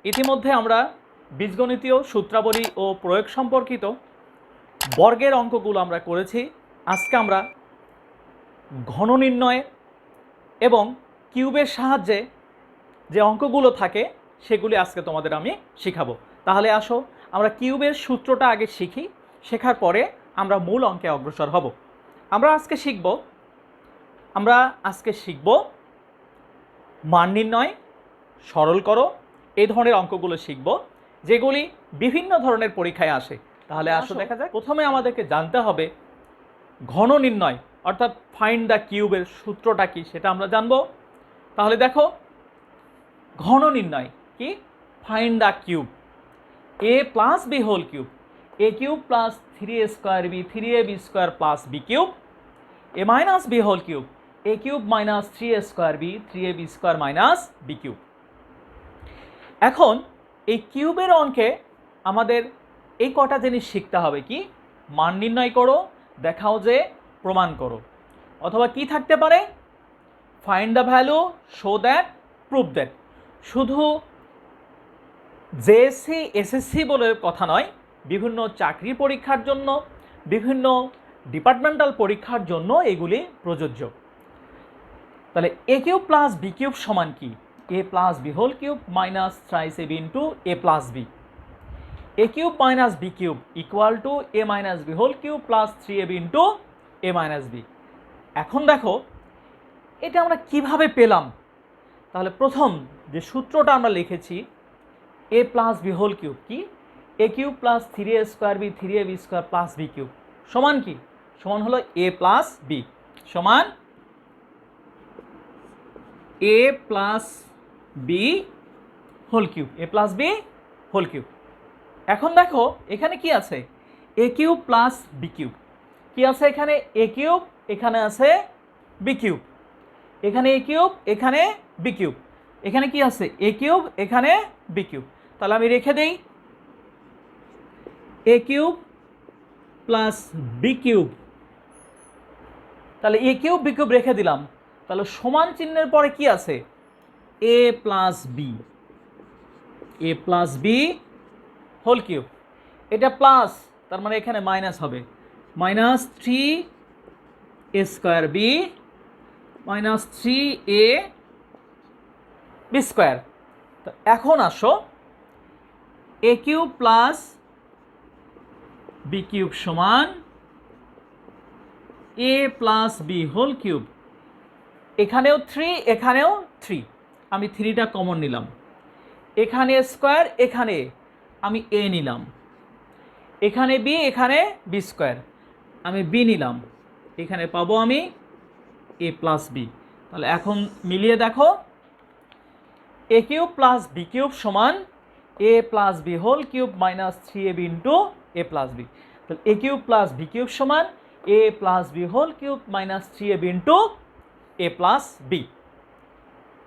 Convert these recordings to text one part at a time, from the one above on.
ইতিমধ্যে আমরা বীজগণিতীয় সূত্রাবলী ও প্রয়োগ সম্পর্কিত বর্গের অঙ্কগুলো আমরা করেছি। আজকে আমরা ঘন নির্ণয় এবং কিউবের সাহায্যে যে অঙ্কগুলো থাকে সেগুলি আজকে তোমাদের আমি শেখাবো। তাহলে আসো আমরা কিউবের সূত্রটা আগে শিখি, শেখার পরে আমরা মূল অঙ্কে অগ্রসর হব। আমরা আজকে শিখব মান নির্ণয়, সরল করো, এই ধরনের অঙ্কগুলো শিখব যেগুলি বিভিন্ন ধরনের পরীক্ষায় আসে। তাহলে আসো দেখা যাক। প্রথমে আমাদেরকে জানতে হবে ঘন নির্ণয় অর্থাৎ ফাইন্ড দ্য কিউবের সূত্রটা কি সেটা আমরা জানব। তাহলে দেখো, ঘন নির্ণয় কি? Find the cube a plus b whole cube, a cube plus 3a square b 3ab square plus b cube, a minus b whole cube, a cube minus 3a square b 3ab square minus b cube. এখন এই কিউবের অঙ্কে আমাদের এই কটা জিনিস শিখতে হবে। কি? মান নির্ণয় করো, দেখাও যে, প্রমাণ করো, অথবা কি থাকতে পারে? Find the value, show that, prove that. শুধু জেএসসি এসএসসি বলে কথা নয়, বিভিন্ন চাকরি পরীক্ষার জন্য, বিভিন্ন ডিপার্টমেন্টাল পরীক্ষার জন্য এগুলি প্রযোজ্য। তাহলে a cube plus b cube সমান কি? A plus b whole cube minus thrice a b into a plus b. A cube minus b cube equal to a minus b whole cube plus 3ab into a minus b. এখন দেখো এটা আমরা কিভাবে পেলাম। তাহলে প্রথম যে সূত্রটা আমরা লিখেছি, a plus b whole cube কি? A cube plus 3a square b 3ab square plus b cube সমান কি? সমান হলো এ প্লাস বি সমান a plus b whole cube, a plus b whole cube. এখন দেখো এখানে কি আছে? A cube plus b cube. কি আছে এখানে? এ কিউব, এখানে আছে বি কিউব, এখানে এ কিউব, এখানে বি কিউব, এখানে কি আছে? এ কিউব, এখানে বি কিউব। তাহলে আমি রেখে দেই এ কিউব প্লাস বি কিউব। তাহলে এ কিউব বি কিউব রেখে দিলাম। তাহলে সমান চিহ্নের পরে কি আছে? A plus b, a plus b whole cube. এটা প্লাস, তার মানে এখানে মাইনাস হবে, minus 3a square b minus 3a b square. তো এখন আসো, a cube plus b cube সমান a plus b whole cube. এখানেও 3, এখানেও 3, আমি 3টা কমন নিলাম। এখানে স্কোয়ার, এখানে আমি এ নিলাম, এখানে বি, এখানে বি স্কোয়ার, আমি বি নিলাম, এখানে পাবো আমি এ প্লাস বি। তাহলে এখন মিলিয়ে দেখো, a cube plus b cube সমান a plus b whole cube minus 3ab into a plus b. তাহলে a cube plus b cube সমান a plus b whole cube minus 3ab into a plus b.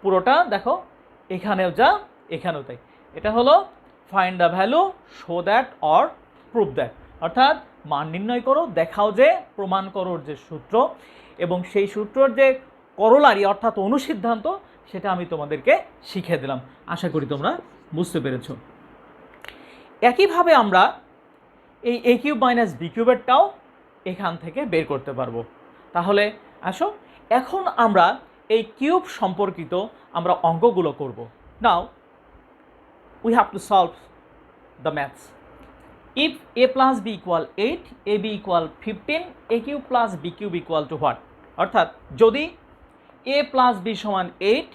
পুরোটা দেখো, এখানেও যা এখানেও তাই। এটা হলো find the value, show that or prove that, অর্থাৎ মান নির্ণয় করো, দেখাও যে, প্রমাণ করো যে সূত্র, এবং সেই সূত্রর যে করলারি অর্থাৎ অনুসিদ্ধান্ত সেটা আমি তোমাদেরকে শিখিয়ে দিলাম। আশা করি তোমরা বুঝতে পেরেছ। একইভাবে আমরা এই এ কিউব মাইনাস বি কিউবেরটাও এখান থেকে বের করতে পারবো। তাহলে আসো এখন আমরা এই কিউব সম্পর্কিত আমরা অঙ্কগুলো করব। Now we have to solve the maths. If a plus b equal 8, a b equal 15, a cube plus b cube equal to what? অর্থাৎ যদি এ প্লাস বি সমান 8,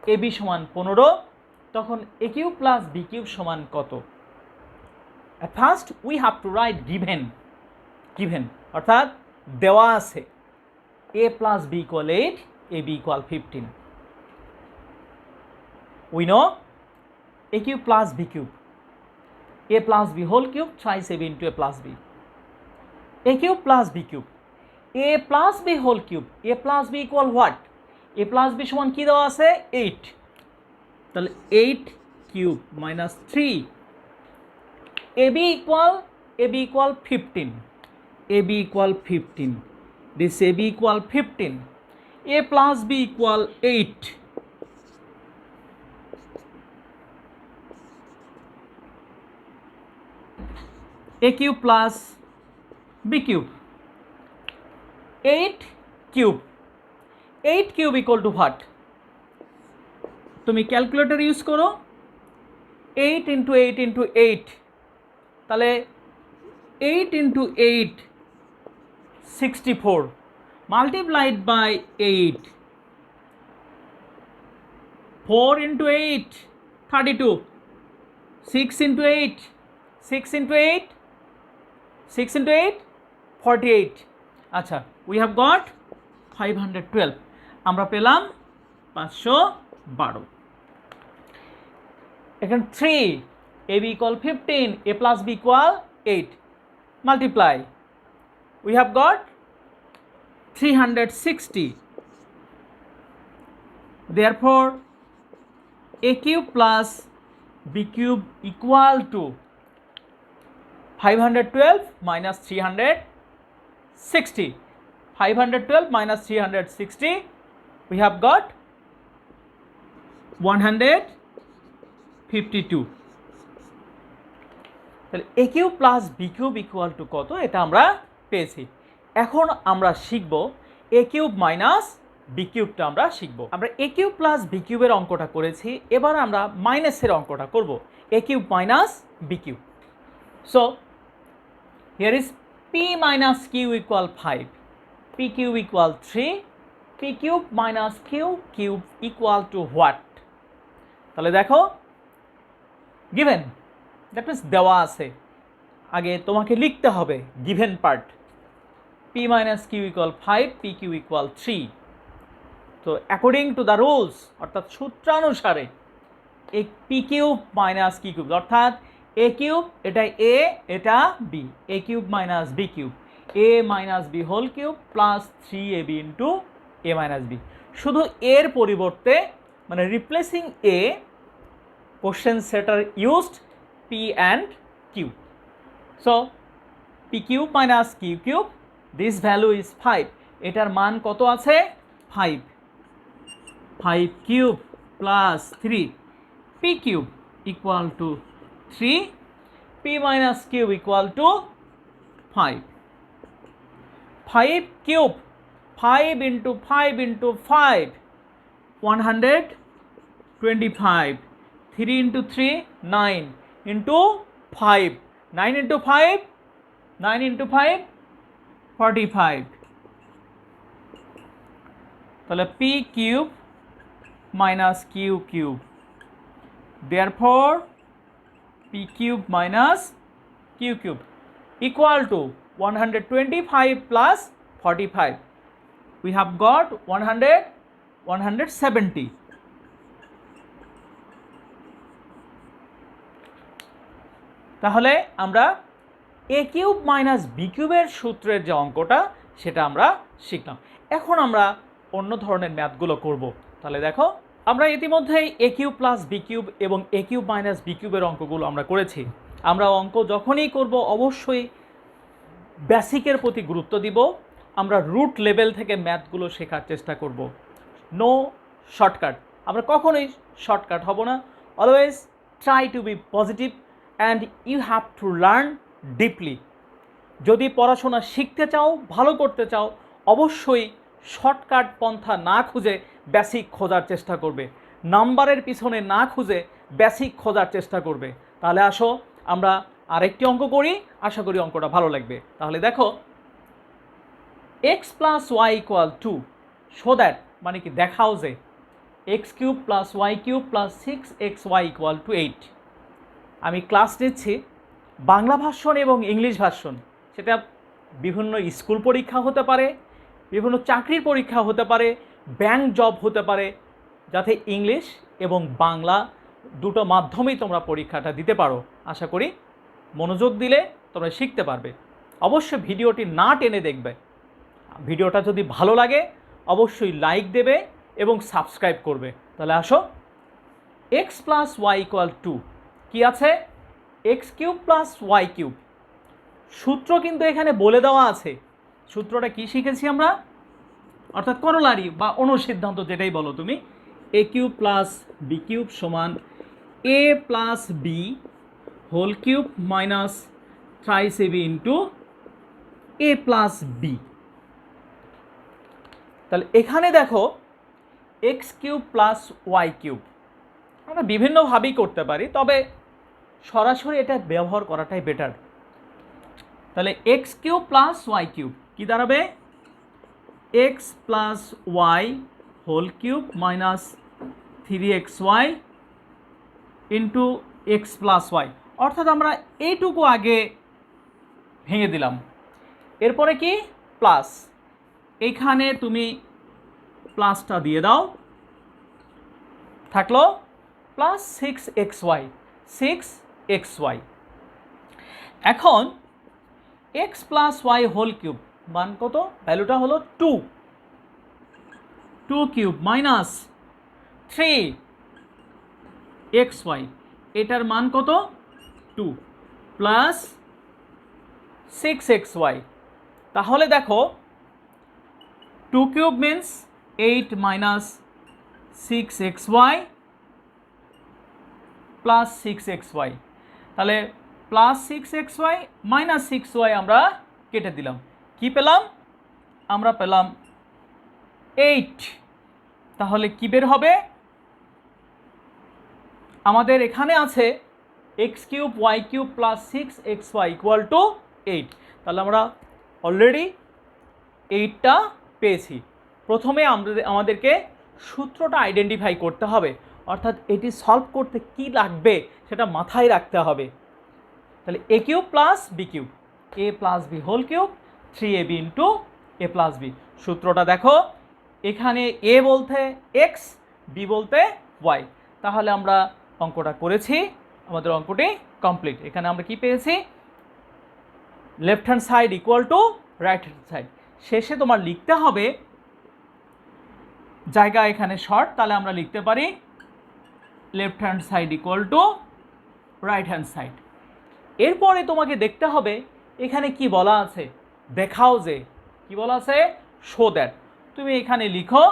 এ বি সমান 15, তখন এ কিউব প্লাস বি কিউব সমান কত? At first we have to write given অর্থাৎ দেওয়া আছে a plus b equal 8, a b equal 15. We know a cube plus b cube, a plus b whole cube thrice ab into a plus b, a cube plus b cube, a plus b whole cube, a plus b equal what? a plus b সমান কি দেওয়া আছে? 8। তাহলে 8 cube minus 3, ab equal 15, ab equal 15, this ab equal 15, a plus b equal 8, a cube plus b cube, 8 cube, 8 cube equal to what? তুমি calculator use করো, 8 into 8 into 8, তাহলে 8 into 8 64 multiplied by 8, 4 into 8 32, 6 into 8 6 into 8 6 into 8 48. আচ্ছা, we have got 512, আমরা পেলাম 512। এখানে 3, ab equal 15, a plus b equal 8, multiply, we have got 360, therefore a cube plus b cube equal to 512 minus 360, 512 minus 360, we have got 152। তাহলে a cube plus b cube equal to কত, এটা আমরা পেয়েছি। এখন আমরা শিখব a কিউব মাইনাস বি কিউবটা আমরা শিখব। আমরা a কিউব প্লাস বি কিউবের অঙ্কটা করেছি, এবার আমরা মাইনাসের অঙ্কটা করব, a cube minus b cube. So here is p minus q equal 5, p cube equal 3, p cube minus q cube equal to what? তাহলে দেখো গিভেন, দ্যাট মিনস দেওয়া আছে, আগে তোমাকে লিখতে হবে given part. p minus q equal 5, p q equal 3। তো according to the rules, অর্থাৎ সূত্রানুসারে এই p cube minus q cube, অর্থাৎ a কিউব এটা a, এটা b, a cube minus b cube, a minus b whole cube plus 3ab into a minus b। শুধু এর পরিবর্তে মানে রিপ্লেসিং a, কোশ্চেন সেটার used p and q। So p cube minus q cube, this value is 5, এটার মান কত আছে 5, 5 cube plus 3, p cube equal to 3, p minus q equal to 5, 5 cube, 5 into 5 into 5, 125, 3 into 3 9 into 5, 9 into 5 9 into 5 45। তাহলে p cube minus q cube, therefore p cube minus q cube equal to 125 plus 45, we have got 170। তাহলে আমরা a cube minus b কিউবের সূত্রের যে অঙ্কটা সেটা আমরা শিখলাম। এখন আমরা অন্য ধরনের ম্যাথগুলো করব। তাহলে দেখো, আমরা ইতিমধ্যেই a cube plus b cube এবং a কিউব মাইনাস বি কিউবের অঙ্কগুলো আমরা করেছি। আমরা অঙ্ক যখনই করব অবশ্যই বেসিকের প্রতি গুরুত্ব দিব, আমরা রুট লেভেল থেকে ম্যাথগুলো শেখার চেষ্টা করব। নো শর্টকাট, আমরা কখনোই শর্টকাট হব না। Always try to be positive and you have to learn deeply. যদি পড়াশোনা শিখতে চাও, ভালো করতে চাও, অবশ্যই শর্টকাট পন্থা না খুঁজে বেসিক খোঁজার চেষ্টা করবে, নাম্বারের পিছনে না খুঁজে বেসিক খোঁজার চেষ্টা করবে। তাহলে আসো আমরা আরেকটি অঙ্ক করি, আশা করি অঙ্কটা ভালো লাগবে। তাহলে দেখো, x plus y equal to, so that মানে কি দেখাও যে x cube plus y cube plus 6xy equal to 8। আমি ক্লাস নিচ্ছি বাংলা ভার্সন এবং ইংলিশ ভার্সন, সেটা বিভিন্ন স্কুল পরীক্ষা হতে পারে, বিভিন্ন চাকরির পরীক্ষা হতে পারে, ব্যাংক জব হতে পারে, যাতে ইংলিশ এবং বাংলা দুটো মাধ্যমেই তোমরা পরীক্ষাটা দিতে পারো। আশা করি মনোযোগ দিলে তোমরা শিখতে পারবে। অবশ্যই ভিডিওটি না টেনে দেখবে। ভিডিওটা যদি ভালো লাগে অবশ্যই লাইক দেবে এবং সাবস্ক্রাইব করবে। তাহলে আসো, x plus y equal to কী আছে, x cube plus y cube. সূত্র কিন্তু এখানে বলে দেওয়া আছে। সূত্রটা কি শিখেছি আমরা, অর্থাৎ করলারি বা অনুসিদ্ধান্ত যেটাই বলো তুমি, a cube plus b cube সমান a plus b whole cube minus thrice ab into a plus b. তাহলে এখানে দেখো x cube plus y cube, আমরা বিভিন্নভাবেই করতে পারি, তবে সরাসরি এটা ব্যবহার করাটাই বেটার। তাহলে x cube plus y cube কী দাঁড়াবে? X plus y whole cube minus 3xy into x plus y, অর্থাৎ আমরা এইটুকু আগে ভেঙে দিলাম। এরপরে কি প্লাস, এইখানে তুমি প্লাসটা দিয়ে দাও, থাকলো প্লাস 6xy 6xy। এখন x plus y whole cube মান কত? ভ্যালুটা হলো 2 কিউব মাইনাস 3xy, এটার মান কত? 2 প্লাস 6xy। তাহলে দেখো 2 cube means 8 minus 6xy plus 6xy, তাহলে প্লাস 6xy মাইনাস 6y আমরা কেটে দিলাম, কি পেলাম? আমরা পেলাম 8। তাহলে কি বের হবে? আমাদের এখানে আছে x cube y cube plus 6xy equal to 8। তাহলে আমরা অলরেডি 8টা পেয়েছি। প্রথমে আমাদেরকে সূত্রটা আইডেন্টিফাই করতে হবে, অর্থাৎ এটি সলভ করতে কি লাগবে সেটা মাথায় রাখতে হবে। তাহলে a cube plus b cube, a plus b whole cube 3ab into a plus b. সূত্রটা দেখো, এখানে এ বলতে এক্স, বি বলতে ওয়াই। তাহলে আমরা অঙ্কটা করেছি, আমাদের অঙ্কটি কমপ্লিট। এখানে আমরা কি পেয়েছি? Left hand side equal to right hand side. শেষে তোমার লিখতে হবে, জায়গা এখানে শর্ট, তাহলে আমরা লিখতে পারি left hand side equal to right hand side. এরপরে তোমাকে দেখতে হবে এখানে কি বলা আছে, দেখাও যে কি বলা আছে, শো দ্যাট। তুমি এখানে লিখো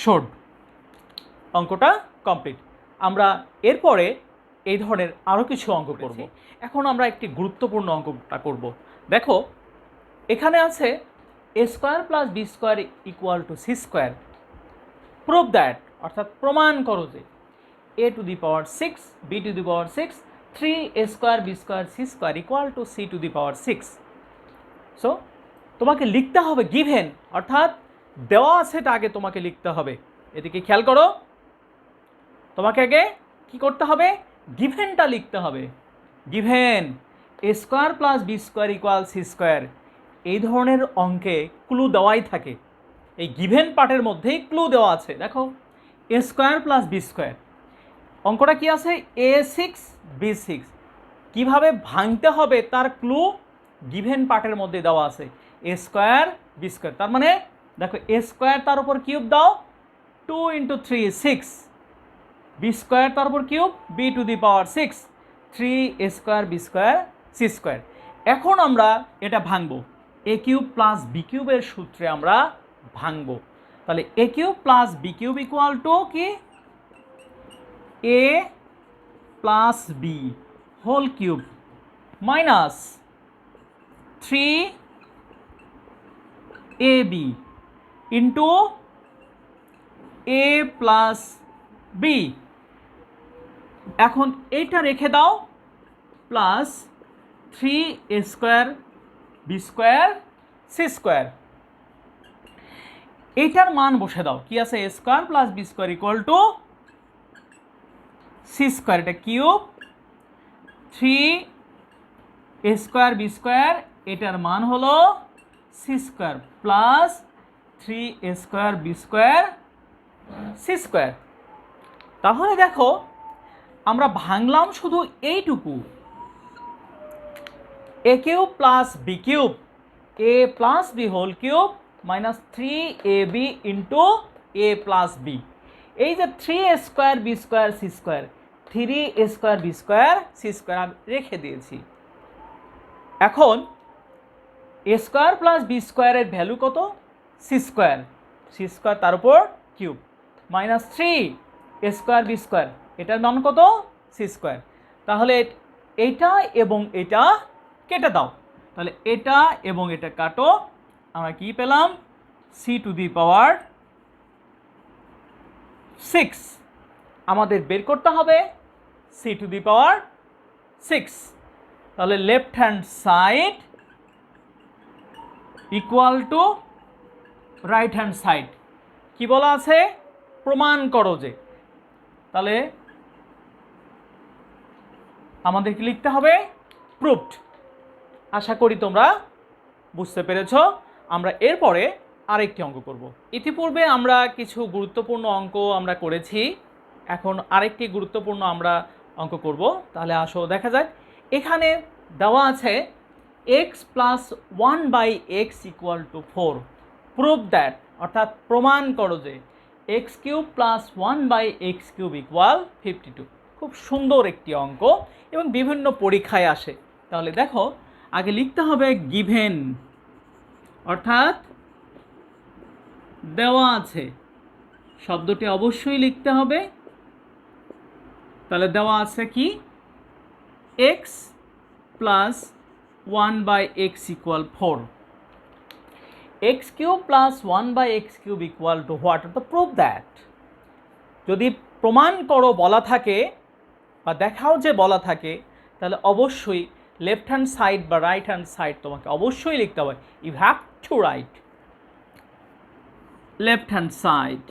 শোড। অঙ্কটা কমপ্লিট। আমরা এরপরে এই ধরনের আরও কিছু অঙ্ক করব। এখন আমরা একটি গুরুত্বপূর্ণ অঙ্কটা করব। দেখো এখানে আছে a square plus b square equal to c square. Prove that, অর্থাৎ প্রমাণ করো যে a to the power 6 b to the power 6 3a square b square c square equal to c to the power 6। So তোমাকে লিখতে হবে given, অর্থাৎ দেওয়া আছে এটা আগে তোমাকে লিখতে হবে। এদিকে খেয়াল করো, তোমাকে আগে কি করতে হবে? গিভেনটা লিখতে হবে। Given a square plus b square equal c square, এই ধরনের অঙ্কে ক্লু দেওয়াই থাকে। এই গিভেন পার্টের মধ্যেই ক্লু দেওয়া আছে। দেখো এ স্কোয়ার প্লাস বি স্কোয়ার, অঙ্কটা কি আছে? a6 b6, কিভাবে ভাঙতে হবে তার ক্লু গিভেন পার্টের মধ্যে দেওয়া আছে। এ স্কোয়ার বি স্কোয়ার, তার মানে দেখো এ স্কোয়ার তার উপর কিউব দাও 2 ইন্টু 3 6, বি স্কোয়ার তার উপর cube b to the power 6 3 a square b square c square. এখন আমরা এটা ভাঙবো, এ কিউব প্লাস বি কিউবের সূত্রে আমরা ভাঙবো। তাহলে a cube plus b cube equal to কি? a plus b whole cube minus 3ab into a plus b. এখন এইটা রেখে দাও, plus 3a square b square c square. এইটার মান বসে দাও, কি আছে? A square plus b square equal to c square, এটা cube 3a square b square, এটার মান হলো c square plus 3a square b square c square. তাহলে দেখো আমরা ভাঙলাম শুধু এইটুকু, a cube plus b cube a plus b whole cube minus 3ab into a plus b. এই যে 3a square b square c square, 3a square b square c square আমি রেখে দিয়েছি। এখন এ স্কোয়ার প্লাস বি স্কোয়ারের value কত? C square, c square তার উপর cube minus 3 a square b square, এটার মান কত? C square. তাহলে এটা এবং এটা কেটে দাও, তাহলে এটা এবং এটা কাটো, আমরা কি পেলাম c⁶। আমাদের বের করতে হবে c⁶। তাহলে left hand side equal to right hand side. কি বলা আছে? প্রমাণ করো যে। তাহলে আমাদের কি লিখতে হবে? প্রুভড। আশা করি তোমরা বুঝতে পেরেছ। আমরা এরপরে আরেকটি অঙ্ক করব। ইতিপূর্বে আমরা কিছু গুরুত্বপূর্ণ অঙ্ক আমরা করেছি, এখন আরেকটি গুরুত্বপূর্ণ আমরা অঙ্ক করব। তাহলে আসো দেখা যাক। এখানে দেওয়া আছে x + 1/x = 4। প্রুভ দ্যাট, অর্থাৎ প্রমাণ করো যে x³ + 1/x³ = 52। খুব সুন্দর একটি অঙ্ক এবং বিভিন্ন পরীক্ষায় আসে। তাহলে দেখো, আগে লিখতে হবে গিভেন, অর্থাৎ দেওয়া আছে, শব্দটি অবশ্যই লিখতে হবে। তাহলে দেওয়া আছে কি? x + 1/x = 4। x³ + 1/x³ = what? তো প্রুভ দ্যাট। যদি প্রমাণ করো বলা থাকে বা দেখাও যে বলা থাকে, তাহলে অবশ্যই লেফট হ্যান্ড সাইড বা রাইট হ্যান্ড সাইড তোমাকে অবশ্যই লিখতে হবে। You have to write left hand side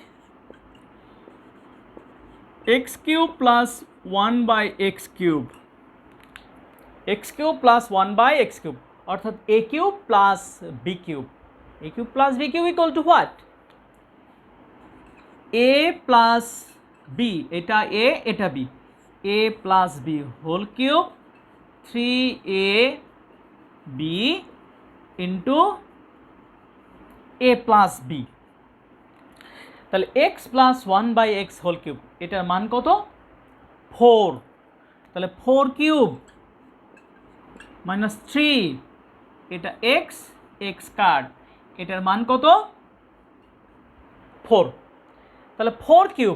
x³ + 1/x³। x³ + 1/x³, অর্থাৎ a³ + b³ a³ + b³ = what? a + b, এটা a এটা b, a + b whole cube 3ab into a + b। তাহলে x + 1/x whole cube, এটার মান কত? 4। তাহলে 4³ - 3, এটা x, x কাট, এটার মান কত? 4। তাহলে 4³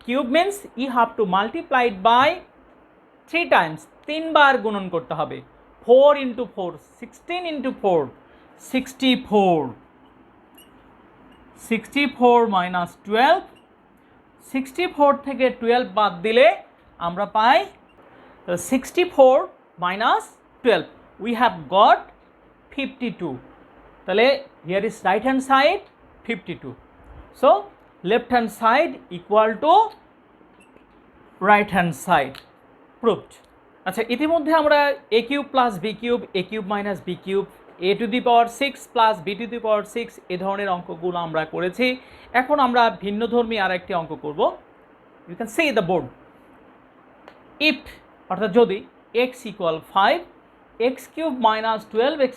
cube means you have to multiply it by 3 times, 3 বার গুণন করতে হবে। 4 × 4 16 × 4 64, 64 - 12, 64 থেকে 12 বাদ দিলে আমরা পাই 64 - 12, we have got 52। তাহলে here is right hand side 52, so left hand side equal to right hand side, proved। আচ্ছা, ইতিমধ্যে আমরা a³ + b³ a³ - b³ a⁶ + b⁶ এ ধরনের অঙ্কগুলো আমরা করেছি। এখন আমরা ভিন্নধর্মী আরেকটি অঙ্ক করব। You can see the board. If, অর্থাৎ যদি x = 5, x³ - 12x²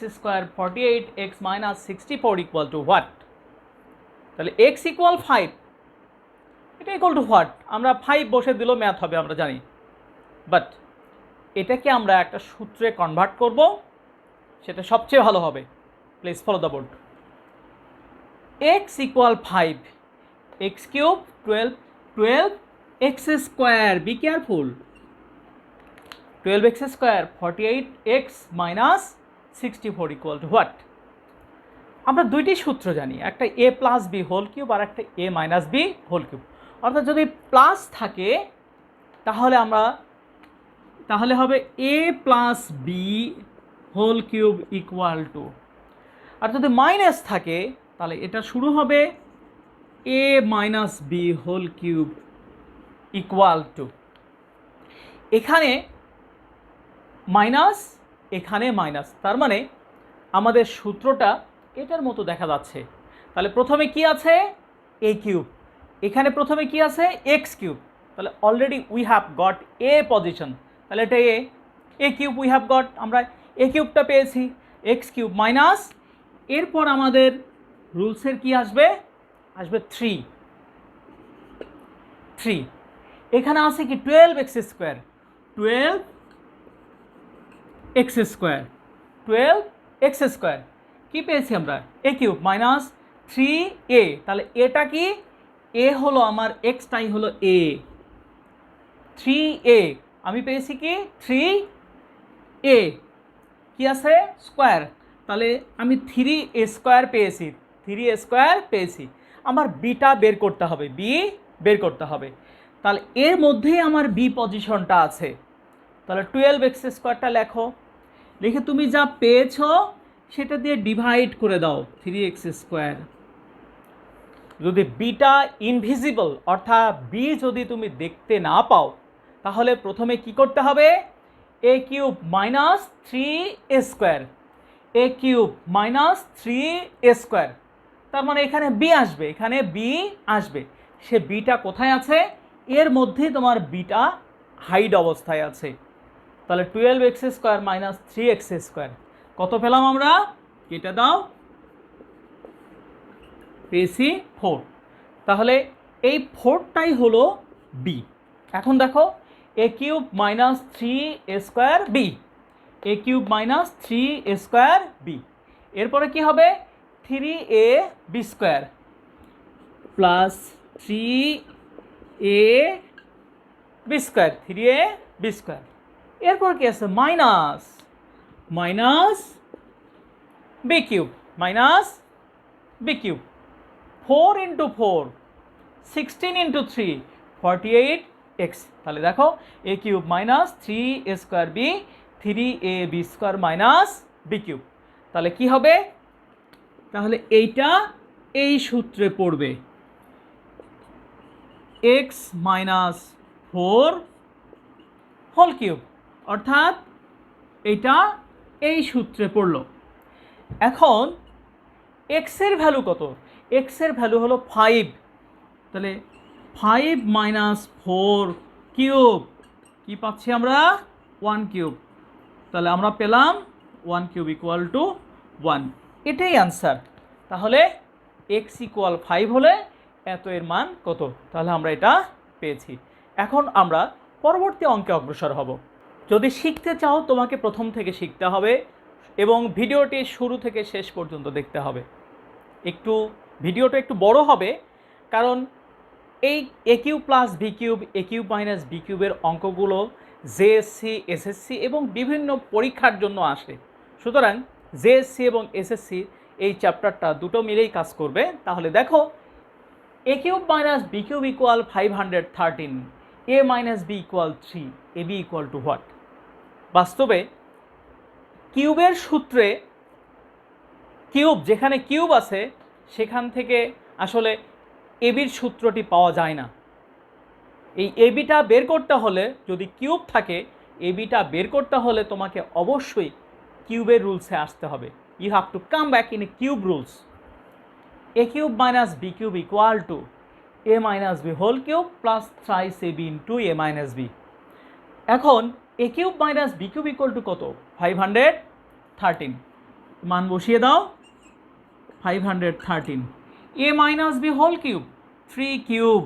48, x - 64 = what? তাহলে x = 5, এটা = what? আমরা 5 বসে দিলেও ম্যাথ হবে, আমরা জানি, বাট এটাকে আমরা একটা সূত্রে কনভার্ট করব, সেটা সবচেয়ে ভালো হবে। Please follow the board. x = 5, x³ 12x², be careful, 12x², 48, x - 64 = what? আমরা দুইটি সূত্র জানি, একটা a + b হোল কিউব আর একটা a - b হোল কিউব। অর্থাৎ যদি প্লাস থাকে তাহলে হবে a + b হোল কিউব = আর যদি মাইনাস থাকে তাহলে এটা শুরু হবে a - b হোল কিউব = এখানে মাইনাস, এখানে মাইনাস, তার মানে আমাদের সূত্রটা এটার মতো দেখা যাচ্ছে। তাহলে প্রথমে কি আছে? a³, এখানে প্রথমে কি আছে? x³। তাহলে already we have got a position, তাহলে এটা a³ উই হ্যাভ গট, আমরা a³ পেয়েছি, x³ মাইনাস, এরপর আমাদের রুলসের কি আসবে? আসবে 3। এখানে আছে কি? 12x², 12x², কি পেয়েছি আমরা? a³ মাইনাস 3a, তাহলে এটা কি? a হলো আমার, এক্সটাই হলো a, 3a, আমি পেয়েছি কি 3a কি আছে স্কোয়ার, তাহলে আমি 3a স্কোয়ার পেয়েছি, 3a পেয়েছি। আমার বিটা বের করতে হবে, বি বের করতে হবে। তাহলে এর মধ্যেই আমার বি পজিশনটা আছে, তাহলে 12x² লেখো, লিখে তুমি যা পেয়েছ সেটা দিয়ে ডিভাইড করে দাও 3x²। যদি বিটা ইনভিজিবল অর্থাৎ বি যদি তুমি দেখতে না পাও, তাহলে প্রথমে কি করতে হবে, a³ minus 3a², a³ minus 3a², তার মানে এখানে বি আসবে, এখানে বি আসবে। সে বিটা কোথায় আছে, এর মধ্যে তোমার বিটা হাইড অবস্থায় আছে। তাহলে 12x² মাইনাস 3x², কত পেলাম আমরা, কেটে দাও, পেয়েছি 4। তাহলে এই 4টাই হলো বি। এখন দেখো a³ minus 3a² B, a³ minus 3a² B, এরপরে কি হবে 3ab² প্লাস 3ab², 3ab², এরপর কি আছে minus minus b³ minus b³, 4 × 4 16 × 3 48x। তাহলে দেখো a³ minus 3a² B, 3ab² minus b³, তাহলে কি হবে, তাহলে এইটা এই সূত্রে পড়বে x মাইনাস 4 হোল কিউব, অর্থাৎ এইটা এই সূত্রে পড়লো। এখন x এর ভ্যালু কত, x এর ভ্যালু হলো 5, তাহলে 5 মাইনাস 4 কিউব, কি পাচ্ছি আমরা 1 কিউব, তাহলে আমরা পেলাম 1 কিউব ইকুয়াল টু 1, এটাই অ্যান্সার। তাহলে x ইকুয়াল 5 হলে এত এর মান কত, তাহলে আমরা এটা পেয়েছি। এখন আমরা পরবর্তী অঙ্কে অগ্রসর হব। যদি শিখতে চাও তোমাকে প্রথম থেকে শিখতে হবে এবং ভিডিওটি শুরু থেকে শেষ পর্যন্ত দেখতে হবে। ভিডিওটা একটু বড় হবে, কারণ এই a³ plus b³ a³ minus b³ অঙ্কগুলো জেএসসি, এসএসসি এবং বিভিন্ন পরীক্ষার জন্য আসে। সুতরাং জেএসসি এবং এসএসসি এই চ্যাপ্টারটা দুটো মিলেই কাজ করবে। তাহলে দেখো a³ minus b³ equal 513, a minus b equal 3, ab equal to what. বাস্তবে কিউবের সূত্রে কিউব, যেখানে কিউব আছে সেখান থেকে আসলে এবির সূত্রটি পাওয়া যায় না। এই এবিটা বের করতে হলে, যদি কিউব থাকে এবিটা বের করতে হলে তোমাকে অবশ্যই কিউবের রুলসে আসতে হবে। You have to come back in a cube rules. a³ minus b³ equal to a minus b whole cube plus thrice ab into a minus b। এখন a³ minus b³ equal to কত, 513, মান বসিয়ে দাও 513, a minus b whole cube 3 cube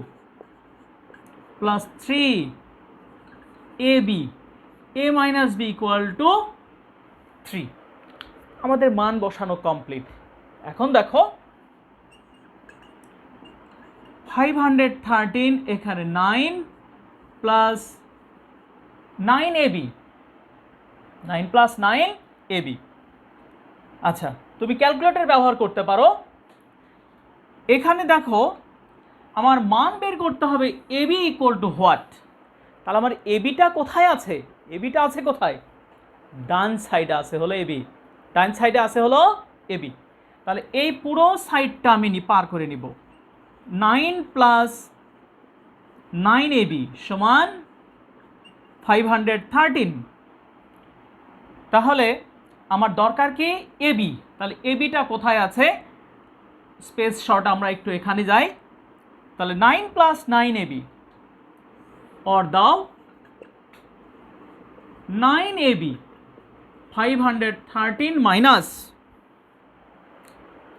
plus 3ab, a minus b equal to 3। আমাদের মান বসানো complete. এখন দেখো 513 এখানে 9 প্লাস 9ab, 9 প্লাস 9ab। আচ্ছা, তুমি ক্যালকুলেটর ব্যবহার করতে পারো। এখানে দেখো আমার মান বের করতে হবে ab ইকুয়াল টু হোয়াট। তাহলে আমার এবিটা কোথায় আছে, এবিটা আছে কোথায়, ডান সাইডে আছে হলো এবি, ডান সাইডে আছে হলো এবি। তাহলে এই পুরো সাইডটা আমি পার করে নিব, 9 প্লাস 9ab সমান 513। তাহলে আমার দরকার কি এবি, তাহলে এবিটা কোথায় আছে, স্পেস শর্ট আমরা একটু এখানে যাই। তাহলে 9 প্লাস 9ab और দাও 9ab 513 মাইনাস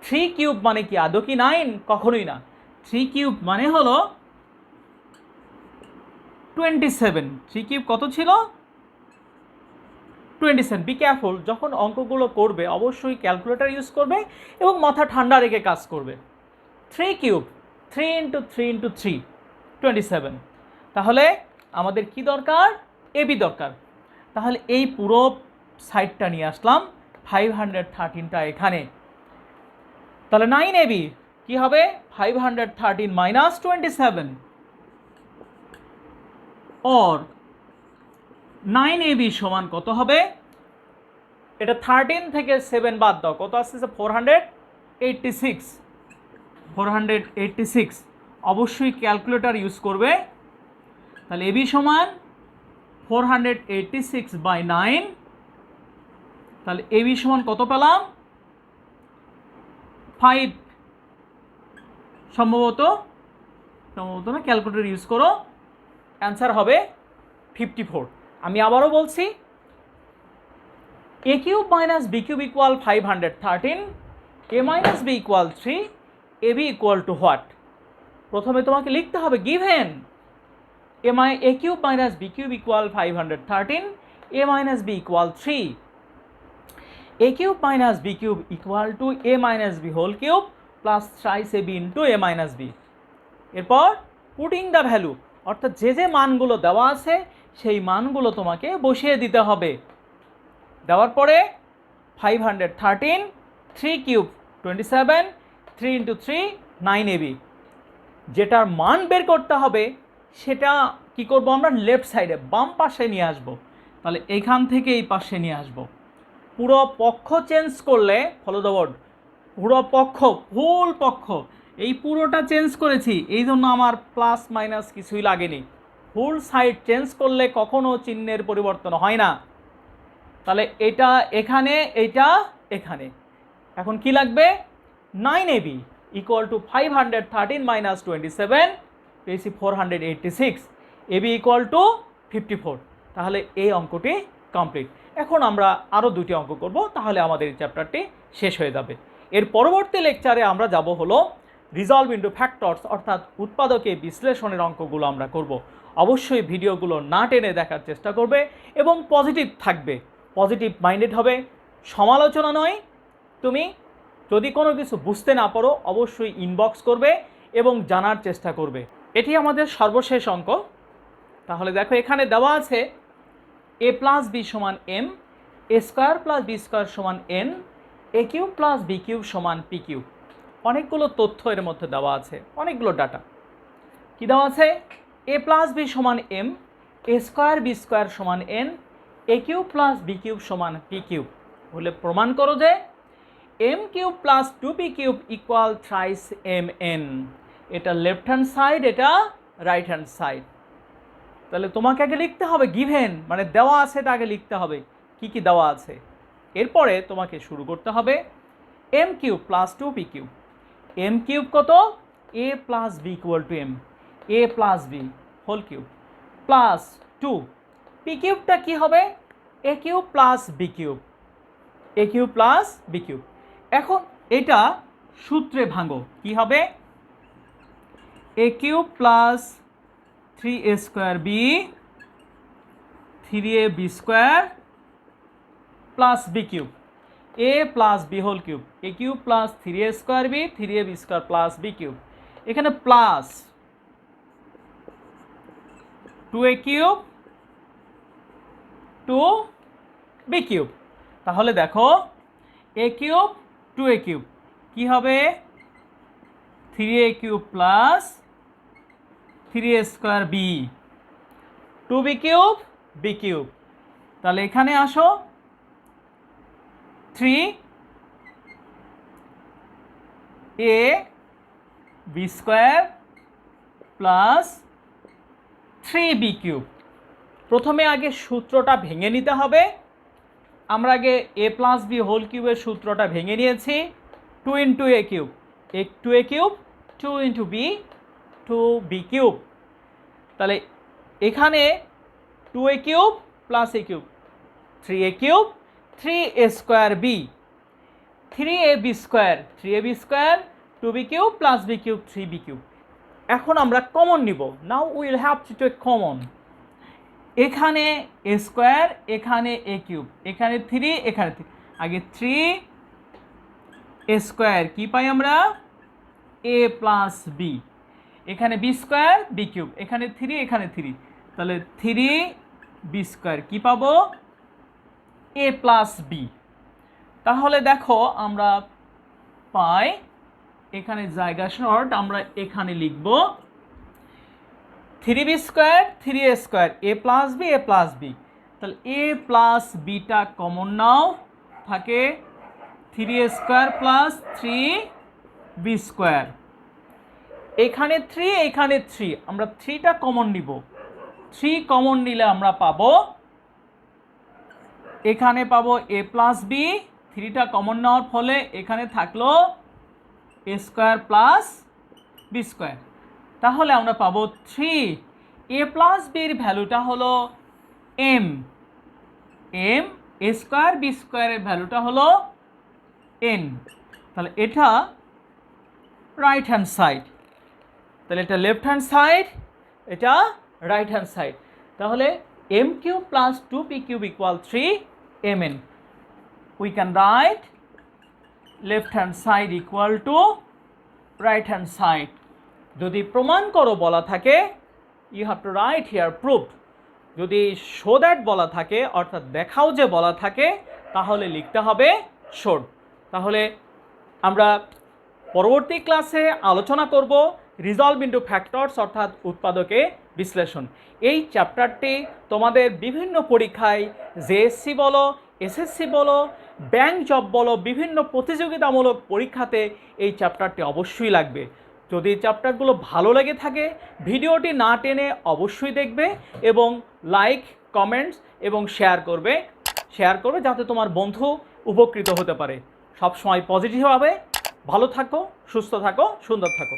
3 কিউব মানে কি আদৌ কি 9, কখনোই না। 3 কিউব মানে হলো 27, 3 কিউব কত ছিল 27। বি কেয়ারফুল, যখন অঙ্কগুলো করবে অবশ্যই ক্যালকুলেটর ইউজ করবে এবং মাথা ঠান্ডা রেখে কাজ করবে। 3 কিউব 3 × 3 × 3 27। তাহলে আমাদের কি দরকার, এবি দরকার। তাহলে এই পুরো সাইডটা নিয়ে আসলাম, 513টা এখানে। তাহলে 9ab কি হবে? 513 মাইনাস 27, অর 9ab সমান কত হবে? এটা 13 থেকে 7 বাদ দাও, কত আসতেছে? 486। 486 অবশ্যই ক্যালকুলেটর ইউজ করবে। তাহলে এবি সমান 486/9। তাহলে এবি সমান কত পেলাম? 5 সম্ভবত না, ক্যালকুলেটর ইউজ করো, অ্যান্সার হবে 54। আমি আবারও বলছি, a cube minus b cube equal 513, a minus b equal 3, ab equal to what? প্রথমে তোমাকে লিখতে হবে given a cube minus b cube equal 513, a minus b equal 3, a cube minus b cube equal to a minus b whole cube plus thrice ab into a minus b. এরপর putting the value, অর্থাৎ যে যে মানগুলো দেওয়া আছে সেই মানগুলো তোমাকে বসিয়ে দিতে হবে। দেওয়ার পরে 513, 3 কিউব 27, 3 ইন্টু 3 9ab। যেটার মান বের করতে হবে সেটা কি করব আমরা? লেফট সাইডে বাম পাশে নিয়ে আসব। তাহলে এইখান থেকে এই পাশে নিয়ে আসব। পুরো পক্ষ চেঞ্জ করলে, ফলো দ্য ওয়ার্ড, পুরো পক্ষ, ফুল পক্ষ, এই পুরোটা চেঞ্জ করেছি, এই জন্য আমার প্লাস মাইনাস কিছুই লাগেনি। ফুল সাইড চেঞ্জ করলে কখনো চিহ্নের পরিবর্তন হয় না। তাহলে এটা এখানে, এটা এখানে। এখন কি লাগবে? 9ab ইকুয়াল টু 513 মাইনাস 27 পেয়েছি 486, ab ইকুয়াল টু 54। তাহলে এই অঙ্কটি কমপ্লিট। এখন আমরা আরও দুটি অঙ্ক করব, তাহলে আমাদের এই চ্যাপ্টারটি শেষ হয়ে যাবে। এর পরবর্তী লেকচারে আমরা যাব হলো রিজলভ ইন্টু ফ্যাক্টরস, অর্থাৎ উৎপাদকে বিশ্লেষণের অঙ্কগুলো আমরা করব। অবশ্যই ভিডিওগুলো না টেনে দেখার চেষ্টা করবে এবং পজিটিভ থাকবে, পজিটিভ মাইন্ডেড হবে, সমালোচনা নয়। তুমি যদি কোনো কিছু বুঝতে না পারো অবশ্যই ইনবক্স করবে এবং জানার চেষ্টা করবে। এটি আমাদের সর্বশেষ অঙ্ক। তাহলে দেখো এখানে দেওয়া আছে a প্লাস বি সমান m, a square plus b square সমান n, a cube plus b cube সমান পি কিউব। অনেকগুলো তথ্য এর মধ্যে দেওয়া আছে, অনেকগুলো ডাটা। কি দেওয়া আছে? a প্লাস বি সমান m, a square b square সমান n, a cube plus b cube সমান পি কিউব। বলে প্রমাণ করো যে m cube plus 2p cube equal thrice mn। এটা লেফট হ্যান্ড সাইড, এটা রাইট হ্যান্ড সাইড। তাহলে তোমাকে আগে লিখতে হবে গিভেন, মানে দেওয়া আছে, এটা আগে লিখতে হবে কি কি দেওয়া আছে। এরপরে তোমাকে শুরু করতে হবে m cube plus 2p cube. m cube কত? a plus b equal to m, a plus b whole cube plus 2, p কিউবটা কি হবে? a cube plus b cube, a cube plus b cube. এখন এটা সূত্রে ভাঙো, কি হবে? a cube plus 3a square b, 3ab square plus b cube, a plus b whole cube, a cube plus 3a square b, 3ab square plus b cube. এখানে plus 2a cube 2b cube. তাহলে দেখো a cube 2a cube কি হবে? 3a cube plus 3a square b, 2b cube b cube. তাহলে এখানে আসো 3a b square plus 3b cube. প্রথমে আগে সূত্রটা ভেঙে নিতে হবে। আমরা আগে a প্লাস b হোল কিউবের সূত্রটা ভেঙে নিয়েছি। 2 into a cube, 2a cube, 2 into b, 2b cube. তাহলে এখানে 2a cube plus a cube, 3a cube, 3a square b, 3ab square, 3ab square, 2b cube plus b cube, 3b cube. এখন আমরা common নিব। Now will have to take common. এখানে a square, এখানে a cube, এখানে 3, এখানে 3। আগে 3a square কি পাই আমরা? a plus b। এখানে b স্কোয়ার b কিউব, এখানে 3, এখানে 3। তাহলে 3 বি স্কোয়ার কী পাবো? এ প্লাস বি। তাহলে দেখো আমরা পাই, এখানে জায়গা শর্ট, আমরা এখানে লিখব 3b square 3a square A plus b a plus b. তাহলে এ প্লাস বিটা কমন নাও, থাকে 3a square plus 3b square. এখানে 3 এখানে 3, আমরা 3টা কমন নিব। 3 কমন নিলে আমরা পাবো, এখানে পাবো এ প্লাস বি, 3টা কমন নেওয়ার ফলে এখানে থাকলো এ স্কোয়ার প্লাস বি স্কোয়ার। তাহলে আমরা পাবো 3 এ প্লাস বির ভ্যালুটা হলো M, M A square B স্কোয়ারের ভ্যালুটা হলো এন। তাহলে এটা রাইট হ্যান্ড সাইড, তাহলে এটা লেফট হ্যান্ড সাইড, এটা রাইট হ্যান্ড সাইড। তাহলে m cube plus 2p cube equal 3mn। We can write left hand side equal to right hand side. যদি প্রমাণ করো বলা থাকে, you have to write here proof. যদি শো দ্যাট বলা থাকে, অর্থাৎ দেখাও যে বলা থাকে, তাহলে লিখতে হবে শোড। তাহলে আমরা পরবর্তী ক্লাসে আলোচনা করব রিজলভ ইনটু ফ্যাক্টরস, অর্থাৎ উৎপাদকে বিশ্লেষণ। এই চ্যাপ্টারটি তোমাদের বিভিন্ন পরীক্ষায়, জেএসসি বলো, এসএসসি বলো, ব্যাংক জব বলো, বিভিন্ন প্রতিযোগিতামূলক পরীক্ষাতে এই চ্যাপ্টারটি অবশ্যই লাগবে। যদি চ্যাপ্টারগুলো ভালো লেগে থাকে, ভিডিওটি না টেনে অবশ্যই দেখবে এবং লাইক, কমেন্টস এবং শেয়ার করবে যাতে তোমার বন্ধু উপকৃত হতে পারে। সবসময় পজিটিভ হবে। ভালো থাকো, সুস্থ থাকো, সুন্দর থাকো।